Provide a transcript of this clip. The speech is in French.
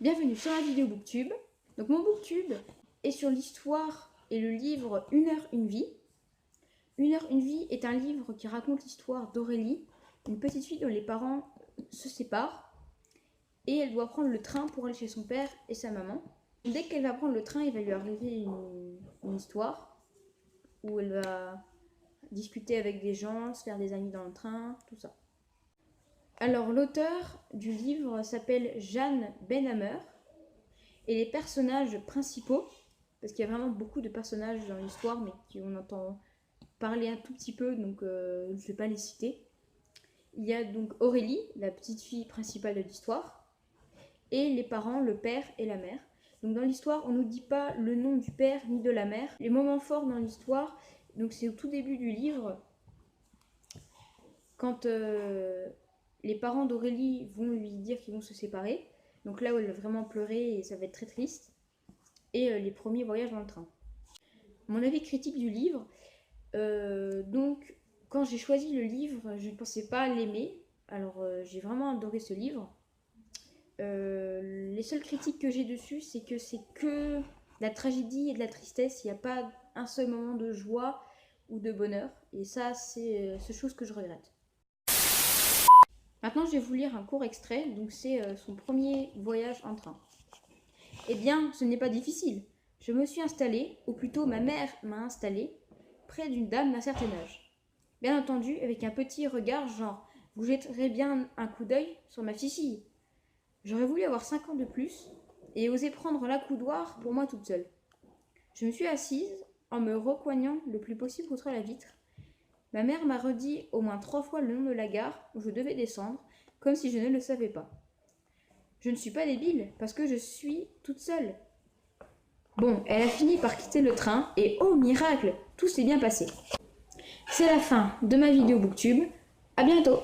Bienvenue sur la vidéo Booktube. Donc mon Booktube est sur l'histoire et le livre Une heure, une vie. Une heure, une vie est un livre qui raconte l'histoire d'Aurélie, une petite fille dont les parents se séparent et elle doit prendre le train pour aller chez son père et sa maman. Dès qu'elle va prendre le train, il va lui arriver une histoire où elle va discuter avec des gens, se faire des amis dans le train, tout ça. Alors l'auteur du livre s'appelle Jeanne Benhammer et les personnages principaux, parce qu'il y a vraiment beaucoup de personnages dans l'histoire mais on entend parler un tout petit peu, donc je ne vais pas les citer. Il y a donc Aurélie, la petite fille principale de l'histoire, et les parents, le père et la mère. Donc dans l'histoire, on ne nous dit pas le nom du père ni de la mère. Les moments forts dans l'histoire, donc c'est au tout début du livre, quand les parents d'Aurélie vont lui dire qu'ils vont se séparer. Donc là où elle va vraiment pleurer et ça va être très triste. Et les premiers voyages dans le train. Mon avis critique du livre, donc quand j'ai choisi le livre, je ne pensais pas l'aimer. Alors j'ai vraiment adoré ce livre. Les seules critiques que j'ai dessus, c'est que de la tragédie et de la tristesse. Il n'y a pas un seul moment de joie ou de bonheur. Et ça, c'est chose que je regrette. Maintenant, je vais vous lire un court extrait. Donc c'est son premier voyage en train. Eh bien, ce n'est pas difficile. Je me suis installée, ou plutôt ma mère m'a installée, près d'une dame d'un certain âge. Bien entendu, avec un petit regard genre « Vous jetterez bien un coup d'œil sur ma fille ». J'aurais voulu avoir 5 ans de plus et oser prendre l'accoudoir pour moi toute seule. Je me suis assise en me recoignant le plus possible contre la vitre. Ma mère m'a redit au moins 3 fois le nom de la gare où je devais descendre, comme si je ne le savais pas. Je ne suis pas débile, parce que je suis toute seule. Bon, elle a fini par quitter le train, et oh miracle, tout s'est bien passé. C'est la fin de ma vidéo Booktube. À bientôt!